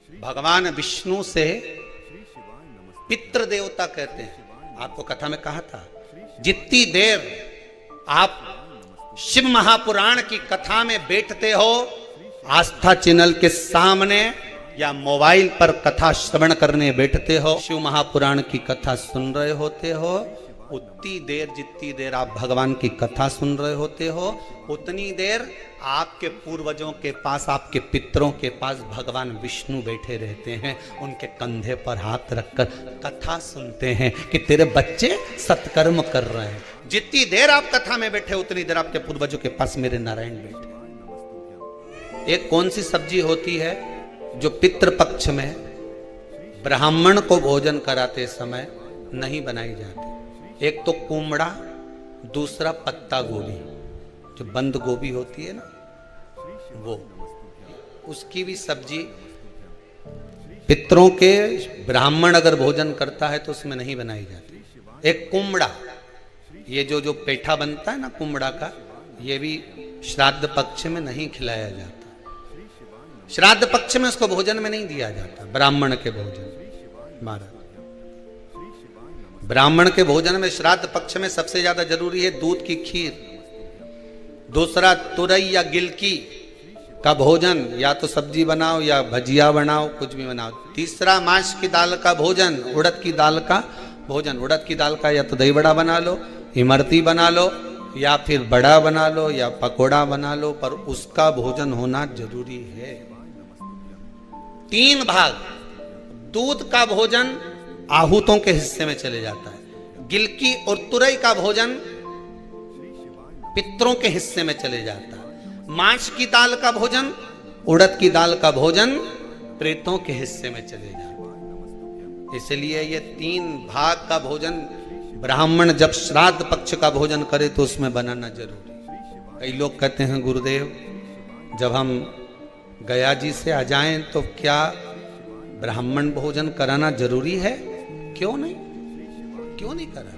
भगवान विष्णु से पितृ देवता कहते हैं। आपको कथा में कहा था, जितनी देर आप शिव महापुराण की कथा में बैठते हो, आस्था चैनल के सामने या मोबाइल पर कथा श्रवण करने बैठते हो, शिव महापुराण की कथा सुन रहे होते हो, उतनी देर जितनी देर आप भगवान की कथा सुन रहे होते हो, उतनी देर आपके पूर्वजों के पास, आपके पितरों के पास भगवान विष्णु बैठे रहते हैं। उनके कंधे पर हाथ रखकर कथा सुनते हैं कि तेरे बच्चे सत्कर्म कर रहे हैं। जितनी देर आप कथा में बैठे, उतनी देर आपके पूर्वजों के पास मेरे नारायण बैठे। एक कौन सी सब्जी होती है जो पितृपक्ष में ब्राह्मण को भोजन कराते समय नहीं बनाई जाती? एक तो कुमड़ा, दूसरा पत्ता गोभी, जो बंद गोभी होती है ना, वो, उसकी भी सब्जी पितरों के ब्राह्मण अगर भोजन करता है तो उसमें नहीं बनाई जाती। एक कुमड़ा, ये जो पेठा बनता है ना कुमड़ा का, ये भी श्राद्ध पक्ष में नहीं खिलाया जाता। श्राद्ध पक्ष में उसको भोजन में नहीं दिया जाता, ब्राह्मण के भोजन। महाराज, ब्राह्मण के भोजन में श्राद्ध पक्ष में सबसे ज्यादा जरूरी है दूध की खीर, दूसरा तुरई या गिलकी का भोजन, या तो सब्जी बनाओ या भजिया बनाओ, कुछ भी बनाओ। तीसरा मांस की दाल का भोजन, उड़द की दाल का भोजन। उड़द की दाल का या तो दही बड़ा बना लो, इमरती बना लो, या फिर बड़ा बना लो, या पकोड़ा बना लो, पर उसका भोजन होना जरूरी है। 3 भाग दूध का भोजन आहूतों के हिस्से में चले जाता है, गिलकी और तुरई का भोजन पितरों के हिस्से में चले जाता है, मांस की दाल का भोजन, उड़द की दाल का भोजन प्रेतों के हिस्से में चले जाता है। इसलिए ये 3 भाग का भोजन ब्राह्मण जब श्राद्ध पक्ष का भोजन करे तो उसमें बनाना जरूरी। कई लोग कहते हैं गुरुदेव, जब हम गया जी से आ जाएं तो क्या ब्राह्मण भोजन कराना जरूरी है? क्यों नहीं, क्यों नहीं कराना?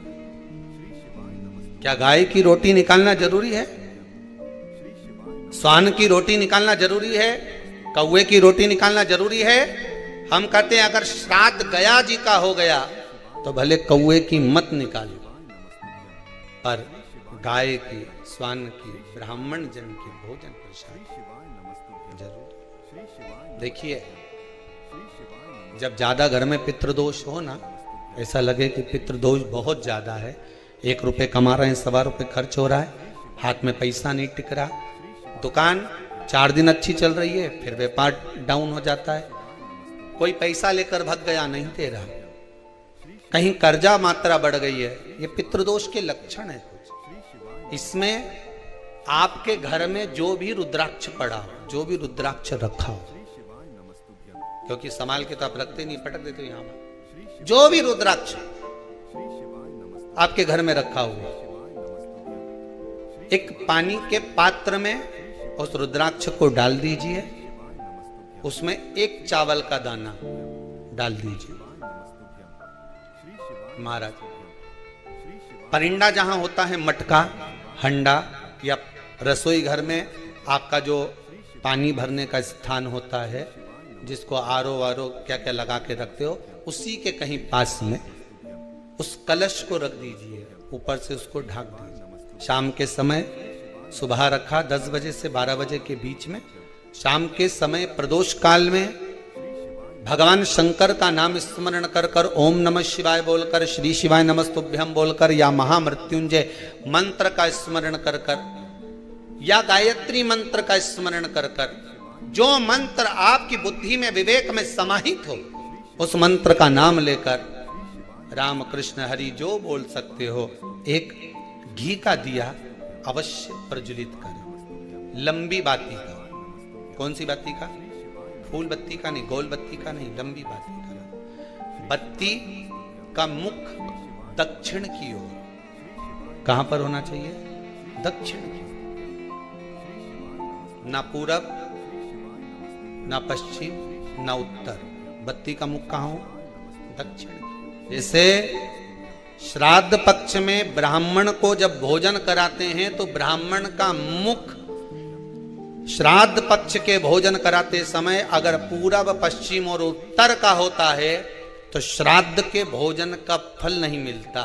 क्या गाय की रोटी निकालना जरूरी है? स्वान की रोटी निकालना जरूरी है? कौवे की रोटी निकालना जरूरी है? हम कहते हैं अगर श्राद्ध गया जी का हो गया तो भले कौवे की मत निकालो, पर गाय की, स्वान की, ब्राह्मण जन की भोजन प्रसाद जरूर। देखिए, जब ज्यादा घर में पितृदोष हो ना, ऐसा लगे कि पितृदोष बहुत ज्यादा है, 1 रुपए कमा रहे हैं, 1.25 रुपए खर्च हो रहा है, हाथ में पैसा नहीं टिक रहा, दुकान 4 दिन अच्छी चल रही है, फिर व्यापार डाउन हो जाता है, कोई पैसा लेकर भाग गया, नहीं दे रहा, कहीं कर्जा मात्रा बढ़ गई है, ये पितृदोष के लक्षण है कुछ। इसमें आपके घर में जो भी रुद्राक्ष पड़ा हो, जो भी रुद्राक्ष रखा हो, क्योंकि संभाल के तो आप रखते नहीं, पटक देते यहां पर, जो भी रुद्राक्ष आपके घर में रखा हुआ, एक पानी के पात्र में उस रुद्राक्ष को डाल दीजिए, उसमें 1 चावल का दाना डाल दीजिए। महाराज, परिंदा जहां होता है, मटका, हंडा या रसोई घर में आपका जो पानी भरने का स्थान होता है, जिसको आरो वारो क्या क्या लगा के रखते हो, उसी के कहीं पास में उस कलश को रख दीजिए, ऊपर से उसको ढक दीजिए। शाम के समय, सुबह रखा 10 बजे से 12 बजे के बीच में, शाम के समय प्रदोष काल में भगवान शंकर का नाम स्मरण कर कर, ओम नमः शिवाय बोलकर, श्री शिवाय नमस्तुभ्यम बोलकर, या महामृत्युंजय मंत्र का स्मरण कर कर, या गायत्री मंत्र का स्मरण कर कर, जो मंत्र आपकी बुद्धि में, विवेक में समाहित हो, उस मंत्र का नाम लेकर राम कृष्ण हरि जो बोल सकते हो, एक घी का दिया अवश्य प्रज्वलित करें, लंबी बाती का। कौन सी बाती का? फूल बत्ती का नहीं, गोल बत्ती का नहीं, लंबी बाती का। बत्ती का मुख दक्षिण की ओर। कहां पर होना चाहिए? दक्षिण की, ना पूरब, ना पश्चिम, ना उत्तर। बत्ती का मुख कहां हो? दक्षिण। जैसे श्राद्ध पक्ष में ब्राह्मण को जब भोजन कराते हैं तो ब्राह्मण का मुख श्राद्ध पक्ष के भोजन कराते समय अगर पूरब, पश्चिम और उत्तर का होता है तो श्राद्ध के भोजन का फल नहीं मिलता।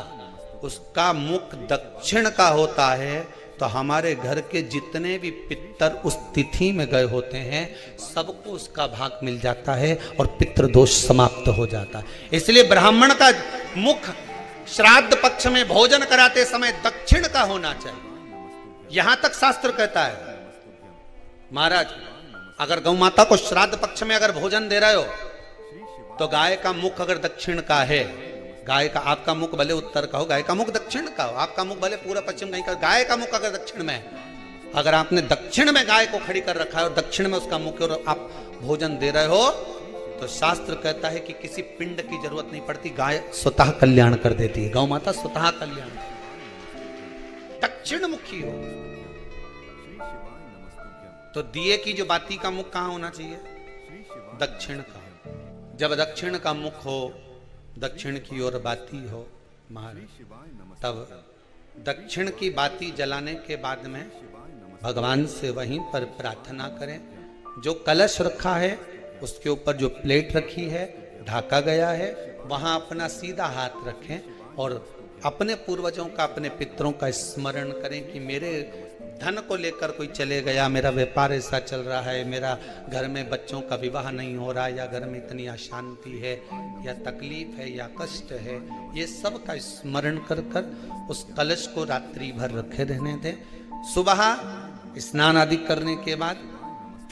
उसका मुख दक्षिण का होता है तो हमारे घर के जितने भी पितर उस तिथि में गए होते हैं सबको उसका भाग मिल जाता है और पितृ दोष समाप्त हो जाता है। इसलिए ब्राह्मण का मुख श्राद्ध पक्ष में भोजन कराते समय दक्षिण का होना चाहिए। यहां तक शास्त्र कहता है महाराज, अगर गौ माता को श्राद्ध पक्ष में अगर भोजन दे रहे हो तो गाय का मुख अगर दक्षिण का है, गाय का, आपका मुख भले उत्तर का हो, गाय का मुख दक्षिण का हो, आपका मुख भले पूरा पश्चिम कहीं का, गाय का मुख अगर दक्षिण में है, अगर आपने दक्षिण में गाय को खड़ी कर रखा है और दक्षिण में उसका मुख और आप भोजन दे रहे हो तो शास्त्र कहता है कि किसी पिंड की जरूरत नहीं पड़ती, गाय स्वतः कल्याण कर देती है। गौ माता स्वतः कल्याण, दक्षिण मुखी हो। तो दिए की जो बाती का मुख कहां होना चाहिए? दक्षिण का। जब दक्षिण का मुख हो, दक्षिण की ओर बाती हो महाराज, तब दक्षिण की बाती जलाने के बाद में भगवान से वहीं पर प्रार्थना करें। जो कलश रखा है उसके ऊपर जो प्लेट रखी है, ढाका गया है, वहां अपना सीधा हाथ रखें और अपने पूर्वजों का, अपने पितरों का स्मरण करें कि मेरे धन को लेकर कोई चले गया, मेरा व्यापार ऐसा चल रहा है, मेरा घर में बच्चों का विवाह नहीं हो रहा, या घर में इतनी अशांति है, या तकलीफ है, या कष्ट है, ये सब का स्मरण कर कर उस कलश को रात्रि भर रखे रहने दें। सुबह स्नान आदि करने के बाद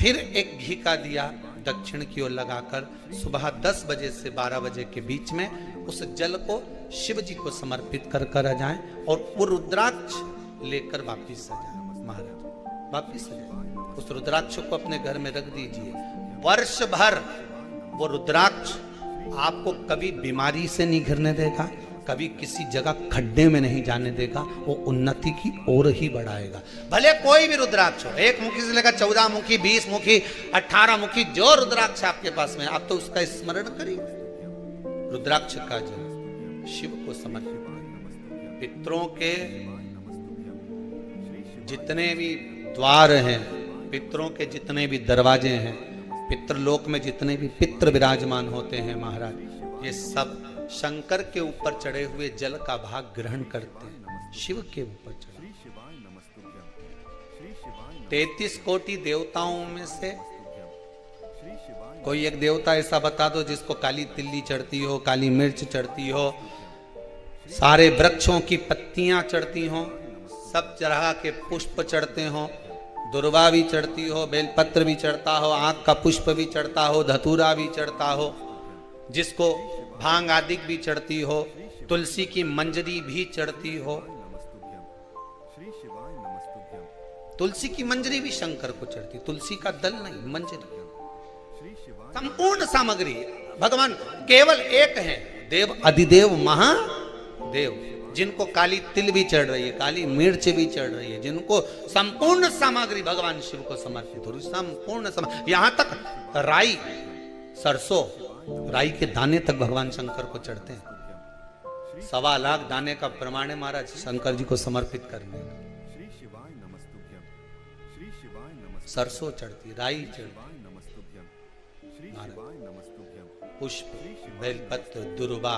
फिर एक घी का दिया दक्षिण की ओर लगाकर सुबह 10 बजे से 12 बजे के बीच में उस जल को शिव जी को समर्पित कर कर आ जाएं और वो रुद्राक्ष लेकर वापिस आ जाए महाराज, वापिस आ जाए। उस रुद्राक्ष को अपने घर में रख दीजिए। वर्ष भर वो रुद्राक्ष आपको कभी बीमारी से नहीं घिरने देगा, कभी किसी जगह खड्डे में नहीं जाने देगा, वो उन्नति की ओर ही बढ़ाएगा। भले कोई भी रुद्राक्ष हो, 1 मुखी से लेकर 14 मुखी, 20 मुखी, 18 मुखी, जो रुद्राक्ष आपके पास में, आप तो उसका स्मरण करिए। रुद्राक्ष का जल शिव को समर्पित करें। पितरों के जितने भी द्वार हैं, पितरों के जितने भी दरवाजे हैं, पितृलोक में जितने भी पितृ विराजमान होते हैं महाराज, ये सब शंकर के ऊपर चढ़े हुए जल का भाग ग्रहण करते हैं। शिव के ऊपर चढ़ा 33 कोटि देवताओं में से कोई एक देवता ऐसा बता दो जिसको काली तिल्ली चढ़ती हो, काली मिर्च चढ़ती हो, सारे वृक्षों की पत्तियां चढ़ती हो, सब तरह के पुष्प चढ़ते हो, दुर्वा भी चढ़ती हो, बेलपत्र भी चढ़ता हो, आंख का पुष्प भी चढ़ता हो, धतूरा भी चढ़ता हो, जिसको भांग आदि भी चढ़ती हो, तुलसी की मंजरी भी चढ़ती हो। तुलसी की मंजरी भी शंकर को चढ़ती, तुलसी का दल नहीं, मंजरी। संपूर्ण सामग्री भगवान केवल एक है, देव अधिदेव महादेव, जिनको काली तिल भी चढ़ रही है, काली मिर्च भी चढ़ रही है, जिनको संपूर्ण सामग्री भगवान शिव को समर्पित हो रही, संपूर्ण यहां तक राई, सरसों, राई के दाने तक भगवान शंकर को चढ़ते हैं। 1.25 लाख दाने का प्रमाण है महाराज शंकर जी को समर्पित करने का। सरसों चढ़ती, राई चढ़ती, पुष्प, बेलपत्र, दुर्वा,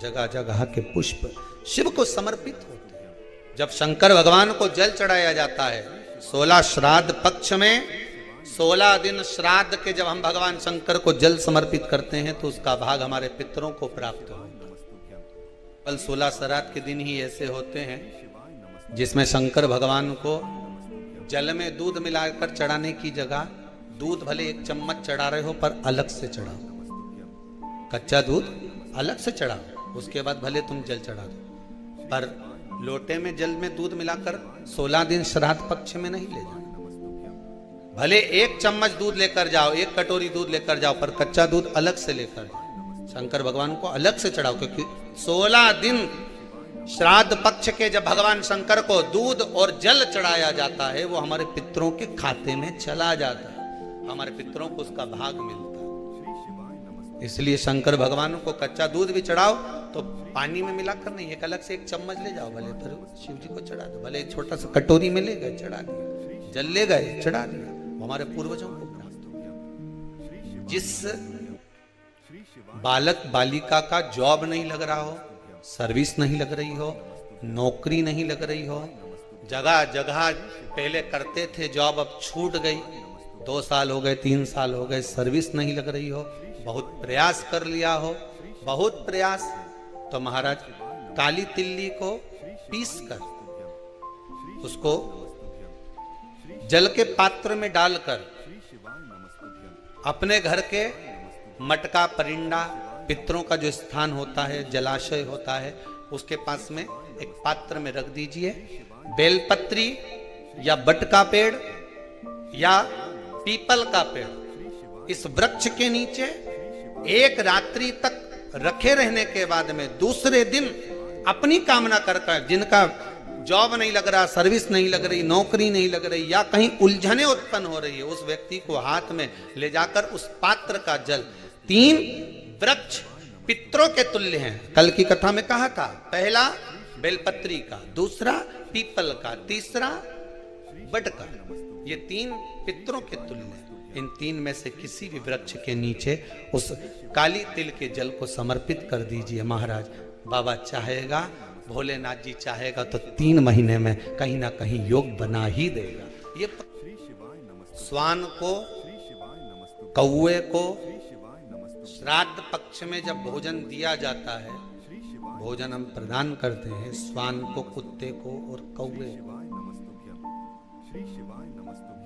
जगह जगह के पुष्प शिव को समर्पित होते हैं। जब शंकर भगवान को जल चढ़ाया जाता है 16 श्राद्ध पक्ष में, 16 दिन श्राद्ध के जब हम भगवान शंकर को जल समर्पित करते हैं तो उसका भाग हमारे पितरों को प्राप्त होता है। कल 16 श्राद्ध के दिन ही ऐसे होते हैं जिसमें शंकर भगवान को जल में दूध मिलाकर चढ़ाने की जगह दूध भले 1 चम्मच चढ़ा रहे हो पर अलग से चढ़ाओ, कच्चा दूध अलग से चढ़ाओ, उसके बाद भले तुम जल चढ़ा दो, पर लोटे में जल में दूध मिलाकर 16 दिन श्राद्ध पक्ष में नहीं ले जाओ। भले 1 चम्मच दूध लेकर जाओ, 1 कटोरी दूध लेकर जाओ, पर कच्चा दूध अलग से लेकर जाओ, शंकर भगवान को अलग से चढ़ाओ, क्योंकि 16 दिन श्राद्ध पक्ष के जब भगवान शंकर को दूध और जल चढ़ाया जाता है वो हमारे पितरों के खाते में चला जाता है, हमारे पितरों को उसका भाग मिलता है। इसलिए शंकर भगवान को कच्चा दूध भी चढ़ाओ तो पानी में मिलाकर नहीं, एक अलग से 1 चम्मच ले जाओ, भले पर शिव जी को चढ़ा दो, भले छोटा सा कटोरी में ले गए चढ़ा दिया, जल ले गए चढ़ा दिया, वो हमारे पूर्वजों को प्राप्त हो। जिस बालक बालिका का जॉब नहीं लग रहा हो, सर्विस नहीं लग रही हो, नौकरी नहीं लग रही हो, जगह जगह पहले करते थे जॉब, अब छूट गई, 2 साल हो गए, 3 साल हो गए, सर्विस नहीं लग रही हो, बहुत प्रयास कर लिया हो, बहुत प्रयास, तो महाराज काली तिल्ली को पीस कर उसको जल के पात्र में डालकर अपने घर के मटका परिंडा पितरों का जो स्थान होता है, जलाशय होता है, उसके पास में एक पात्र में रख दीजिए। बेलपत्री या बट का पेड़ या पीपल का पेड़, इस वृक्ष के नीचे एक रात्रि तक रखे रहने के बाद में दूसरे दिन अपनी कामना कर, जिनका जॉब नहीं लग रहा, सर्विस नहीं लग रही, नौकरी नहीं लग रही, या कहीं उलझने उत्पन्न हो रही है, उस व्यक्ति को हाथ में ले जाकर उस पात्र का जल, 3 वृक्ष पितरों के तुल्य हैं। कल की कथा में कहा था, पहला बेलपत्री का, दूसरा पीपल का, तीसरा बट का, ये 3 पितरों के तुल्य हैं। इन 3 में से किसी भी वृक्ष के नीचे उस काली तिल के जल को समर्पित कर दीजिए। महाराज बाबा चाहेगा, भोलेनाथ जी चाहेगा तो 3 महीने में कहीं ना कहीं योग बना ही देगा। ये स्वान को, कौवे को श्राद्ध पक्ष में जब भोजन दिया जाता है, भोजन हम प्रदान करते हैं स्वान को, कुत्ते को और कौवे को।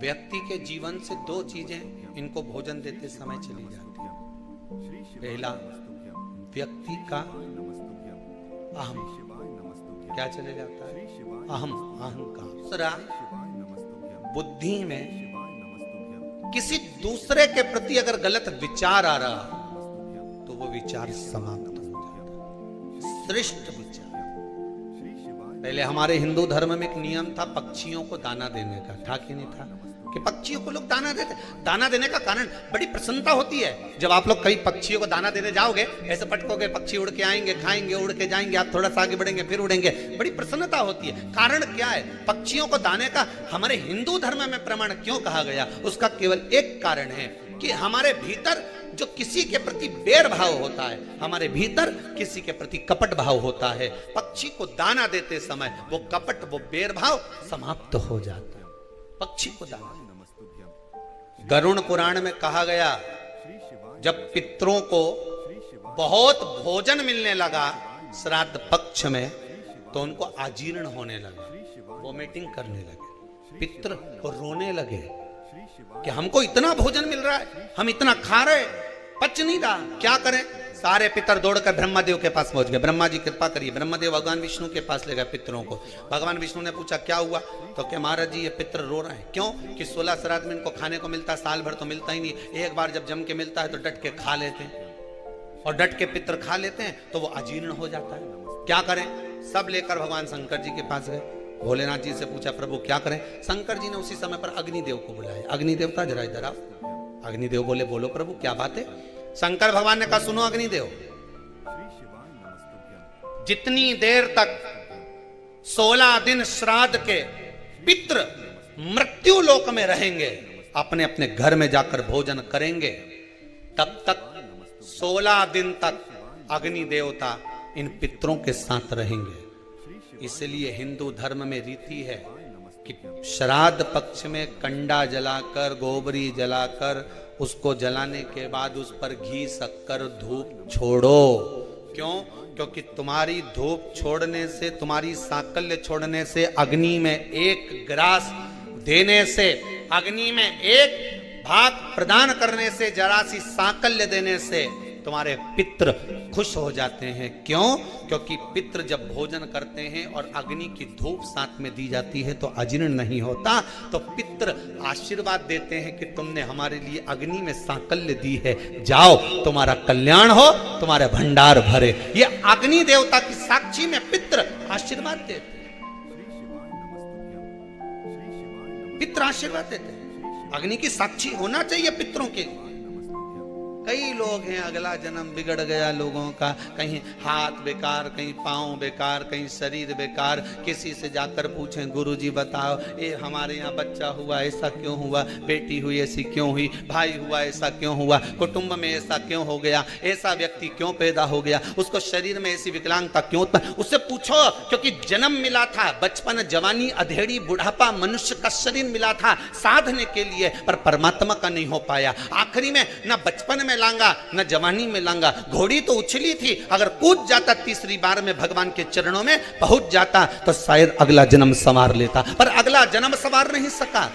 व्यक्ति के जीवन से 2 चीजें इनको भोजन देते समय चली जाती है। पहला, व्यक्ति का अहम, क्या चले जाता है? अहम, अहंकार। दूसरा, बुद्धि में किसी दूसरे के प्रति अगर गलत विचार आ रहा तो वो विचार समाप्त हो जाता। श्रेष्ठ विचार। पहले हमारे हिंदू धर्म में एक नियम था पक्षियों को दाना देने का, था कि नहीं था? कि पक्षियों को लोग दाना देते। दाना देने का कारण बड़ी प्रसन्नता होती है। जब आप लोग कई पक्षियों को दाना देने जाओगे, ऐसे पटकोगे, पक्षी उड़ के आएंगे, खाएंगे, उड़ के जाएंगे, आप थोड़ा सा आगे बढ़ेंगे, फिर उड़ेंगे, बड़ी प्रसन्नता होती है। कारण क्या है? पक्षियों को दाने का हमारे हिंदू धर्म में प्रमाण क्यों कहा गया? उसका केवल एक कारण है कि हमारे भीतर जो किसी के प्रति बैर भाव होता है, हमारे भीतर किसी के प्रति कपट भाव होता है, पक्षी को दाना देते समय वो कपट, वो बैर भाव समाप्त हो जाता है। पक्षी को दाना। गरुड़ पुराण में कहा गया, जब पितरों को बहुत भोजन मिलने लगा श्राद्ध पक्ष में, तो उनको आजीर्ण होने लगा, वोमिटिंग करने लगे, पितर रोने लगे कि हमको इतना भोजन मिल रहा है, हम इतना खा रहे, पच नहीं रहा, क्या करें? सारे पितर दौड़कर ब्रह्मादेव के पास पहुंच गए। ब्रह्मा जी कृपा करिए। ब्रह्मादेव भगवान विष्णु के पास ले गए पितरों को। भगवान विष्णु ने पूछा क्या हुआ? तो क्या महाराज जी ये पितर रो रहे हैं। क्यों? कि 16 श्राद्ध में इनको खाने को मिलता, साल भर तो मिलता ही नहीं, एक बार जब जम के मिलता है तो डट के खा लेते हैं, और डट के पितर खा लेते हैं तो वो अजीर्ण हो जाता है। क्या करें? सब लेकर भगवान शंकर जी के पास गए। भोलेनाथ जी से पूछा प्रभु क्या करें? शंकर जी ने उसी समय पर अग्निदेव को बुलाया। अग्निदेवता जरा इधर आओ। अग्निदेव बोले बोलो प्रभु क्या बात है? शंकर भगवान ने कहा सुनो अग्निदेव, जितनी देर तक 16 दिन श्राद्ध के पितृ मृत्यु लोक में रहेंगे, अपने अपने घर में जाकर भोजन करेंगे, तब तक 16 दिन तक अग्नि देवता इन पितरों के साथ रहेंगे। इसलिए हिंदू धर्म में रीति है कि श्राद्ध पक्ष में कंडा जलाकर, गोबरी जलाकर, उसको जलाने के बाद उस पर घी, शक्कर, धूप छोड़ो। क्यों? क्योंकि तुम्हारी धूप छोड़ने से, तुम्हारी साकल्य छोड़ने से, अग्नि में एक ग्रास देने से, अग्नि में एक भाग प्रदान करने से, जरा सी साकल्य देने से तुम्हारे पितृ खुश हो जाते हैं। क्यों? क्योंकि पितृ जब भोजन करते हैं और अग्नि की धूप साथ में दी जाती है तो अजीर्ण नहीं होता। तो पितृ आशीर्वाद देते हैं कि तुमने हमारे लिए अग्नि में साकल्य दी है, जाओ तुम्हारा कल्याण हो, तुम्हारे भंडार भरे। ये अग्नि देवता की साक्षी में पितृ आशीर्वाद देते हैं। पितृ आशीर्वाद देते हैं। अग्नि की साक्षी होना चाहिए पितरों के लिए। कई लोग हैं अगला जन्म बिगड़ गया लोगों का, कहीं हाथ बेकार, कहीं पाँव बेकार, कहीं शरीर बेकार। किसी से जाकर पूछें गुरुजी बताओ ये हमारे यहाँ बच्चा हुआ ऐसा क्यों हुआ, बेटी हुई ऐसी क्यों हुई, भाई हुआ ऐसा क्यों हुआ, कुटुंब में ऐसा क्यों हो गया, ऐसा व्यक्ति क्यों पैदा हो गया, उसको शरीर में ऐसी विकलांगता क्यों उत्पन्न, उससे पूछो। क्योंकि जन्म मिला था, बचपन, जवानी, अधेड़ी, बुढ़ापा, मनुष्य का शरीर मिला था साधने के लिए, पर परमात्मा का नहीं हो पाया। आखिरी में न बचपन में लांगा न जवानी में लांगा। घोड़ी तो उछली थी, अगर कूद जाता तीसरी बार में भगवान के चरणों में पहुंच जाता तो शायद अगला जन्म संवार लेता, पर अगला जन्म संवार नहीं सका।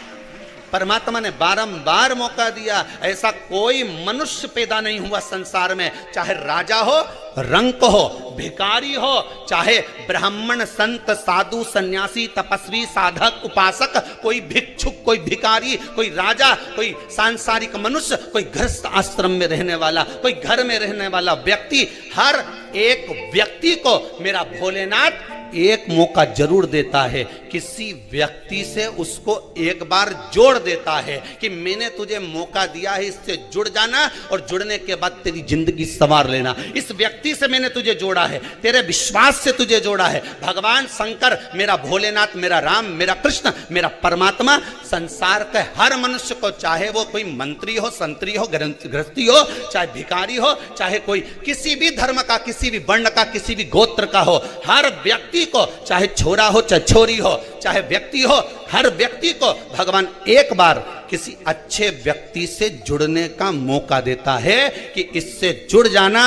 परमात्मा ने बारंबार मौका दिया। ऐसा कोई मनुष्य पैदा नहीं हुआ संसार में, चाहे राजा हो, रंक हो, भिखारी हो, चाहे ब्राह्मण, संत, साधु, सन्यासी, तपस्वी, साधक, उपासक, कोई भिक्षुक, कोई भिखारी, कोई राजा, कोई सांसारिक मनुष्य, कोई गृहस्थ आश्रम में रहने वाला, कोई घर में रहने वाला व्यक्ति, हर एक व्यक्ति को मेरा भोलेनाथ एक मौका जरूर देता है। किसी व्यक्ति से उसको एक बार जोड़ देता है कि मैंने तुझे मौका दिया है, इससे जुड़ जाना और जुड़ने के बाद तेरी जिंदगी संवार लेना। इस व्यक्ति से मैंने तुझे जोड़ा है, तेरे विश्वास से तुझे जोड़ा है। भगवान शंकर, मेरा भोलेनाथ, मेरा राम, मेरा कृष्ण, मेरा परमात्मा संसार के हर मनुष्य को, चाहे वो कोई मंत्री हो, संतरी हो, गृहस्थी हो, चाहे भिखारी हो, चाहे कोई किसी भी धर्म का, किसी भी वर्ण का, किसी भी गोत्र का हो, हर व्यक्ति को, चाहे छोरा हो चाहे छोरी हो, चाहे व्यक्ति हो, हर व्यक्ति को भगवान एक बार किसी अच्छे व्यक्ति से जुड़ने का मौका देता है कि इससे जुड़ जाना,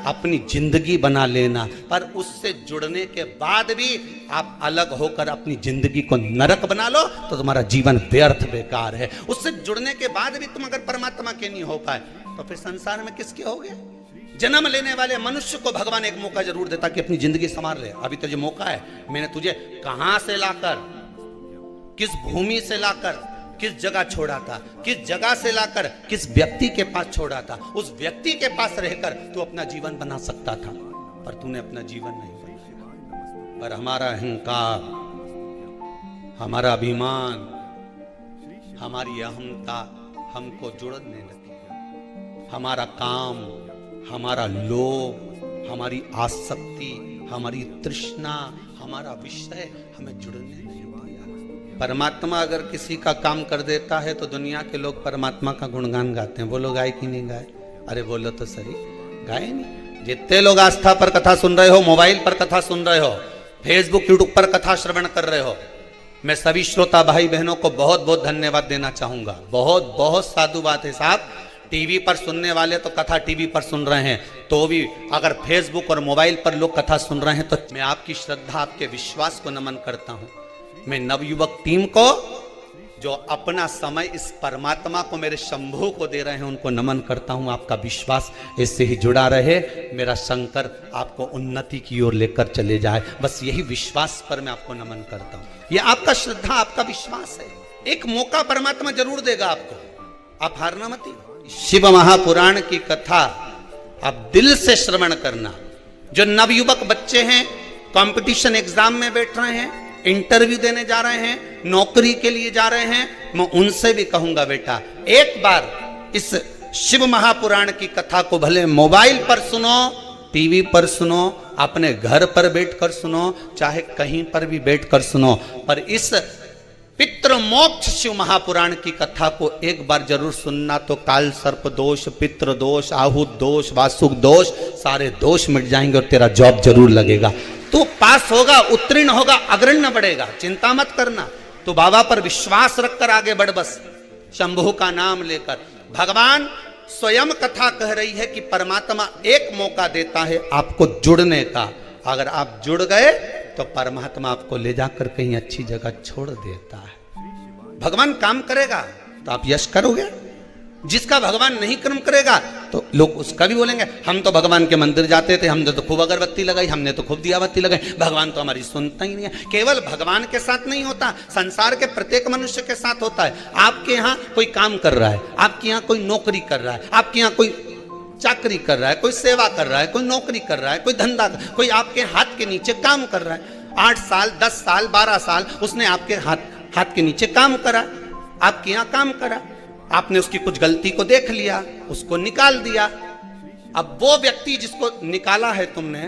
अपनी जिंदगी बना लेना। पर उससे जुड़ने के बाद भी आप अलग होकर अपनी जिंदगी को नरक बना लो तो तुम्हारा जीवन व्यर्थ बेकार है। उससे जुड़ने के बाद भी तुम अगर परमात्मा के नहीं हो पाए तो फिर संसार में किसके होगे। जन्म लेने वाले मनुष्य को भगवान एक मौका जरूर देता कि अपनी जिंदगी संभाल ले। अभी तुझे मौका है, मैंने तुझे कहां से लाकर, किस भूमि से लाकर, किस जगह छोड़ा था, किस जगह से लाकर किस व्यक्ति के पास छोड़ा था, उस व्यक्ति के पास रहकर तू अपना जीवन बना सकता था, पर तूने अपना जीवन नहीं बनाया। पर हमारा अहंकार, हमारा अभिमान, हमारी अहंता हमको जोड़ने लगी। हमारा काम, हमारा लोभ, हमारी आसक्ति, हमारी तृष्णा, हमारा विषय हमें जुड़ने नहीं दिया। परमात्मा अगर किसी का काम कर देता है तो दुनिया के लोग परमात्मा का गुणगान गाते हैं। बोलो गाए कि नहीं गाए? अरे बोलो तो सही, गाए नहीं? जितने लोग आस्था पर कथा सुन रहे हो, मोबाइल पर कथा सुन रहे हो, फेसबुक यूट्यूब पर कथा श्रवण कर रहे हो, मैं सभी श्रोता भाई बहनों को बहुत बहुत धन्यवाद देना चाहूंगा। बहुत बहुत साधु बात है साहब। टीवी पर सुनने वाले तो कथा टीवी पर सुन रहे हैं, तो भी अगर फेसबुक और मोबाइल पर लोग कथा सुन रहे हैं तो मैं आपकी श्रद्धा, आपके विश्वास को नमन करता हूं। मैं नवयुवक टीम को जो अपना समय इस परमात्मा को, मेरे शंभू को दे रहे हैं, उनको नमन करता हूं। आपका विश्वास इससे ही जुड़ा रहे, मेरा शंकर आपको उन्नति की ओर लेकर चले जाए, बस यही विश्वास पर मैं आपको नमन करता हूं। यह आपका श्रद्धा, आपका विश्वास है। एक मौका परमात्मा जरूर देगा आपको, आप हारना मत। शिव महापुराण की कथा आप दिल से श्रवण करना। जो नवयुवक बच्चे हैं, कंपटीशन एग्जाम में बैठ रहे हैं, इंटरव्यू देने जा रहे हैं, नौकरी के लिए जा रहे हैं, मैं उनसे भी कहूंगा बेटा एक बार इस शिव महापुराण की कथा को भले मोबाइल पर सुनो, टीवी पर सुनो, अपने घर पर बैठकर सुनो, चाहे कहीं पर भी बैठकर सुनो, पर इस पितृ मोक्ष शिव महापुराण की कथा को एक बार जरूर सुनना। तो काल सर्प दोष, पितृ दोष, आहूत दोष, वासुक दोष, सारे दोष मिट जाएंगे और तेरा जॉब जरूर लगेगा। तू पास होगा, उत्तीर्ण होगा, अग्रण्य बढ़ेगा, चिंता मत करना। तो बाबा पर विश्वास रखकर आगे बढ़, बस शंभू का नाम लेकर। भगवान स्वयं कथा कह रही है कि परमात्मा एक मौका देता है आपको जुड़ने का। अगर आप जुड़ गए तो परमात्मा आपको ले जाकर कहीं अच्छी जगह छोड़ देता है। भगवान काम करेगा तो आप यश करोगे, जिसका भगवान नहीं कर्म करेगा तो लोग उसका भी बोलेंगे हम तो भगवान के मंदिर जाते थे, हमने तो खूब अगरबत्ती लगाई, हमने तो खूब दियाबत्ती लगाई, भगवान तो हमारी सुनता ही नहीं है। केवल भगवान के साथ नहीं होता, संसार के प्रत्येक मनुष्य के साथ होता है। आपके यहाँ कोई काम कर रहा है, आपके यहाँ कोई नौकरी कर रहा है, आपके यहाँ कोई चाकरी कर रहा है, कोई सेवा कर रहा है, कोई नौकरी कर रहा है, कोई धंधा, कोई आपके हाथ के नीचे काम कर रहा है। 8 साल 10 साल 12 साल उसने आपके हाथ के नीचे काम करा, आपके यहाँ काम करा। आपने उसकी कुछ गलती को देख लिया, उसको निकाल दिया। अब वो व्यक्ति जिसको निकाला है तुमने,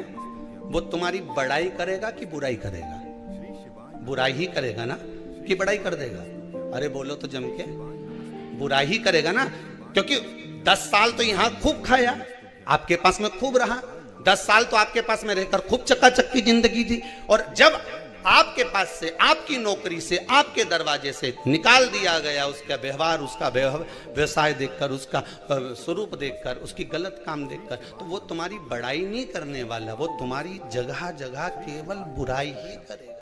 वो तुम्हारी बड़ाई करेगा कि बुराई करेगा? बुराई ही करेगा ना, कि बड़ाई कर देगा? अरे बोलो तो जम के, बुराई ही करेगा ना, क्योंकि 10 साल तो यहां खूब खाया, आपके पास में खूब रहा, 10 साल तो आपके पास में रहकर खूब चकाचक की जिंदगी थी, और जब आपके पास से, आपकी नौकरी से, आपके दरवाजे से निकाल दिया गया, उसका व्यवहार, उसका व्यवसाय देखकर, उसका स्वरूप देखकर, उसकी गलत काम देखकर, तो वो तुम्हारी बड़ाई नहीं करने वाला, वो तुम्हारी जगह जगह केवल बुराई ही करेगा।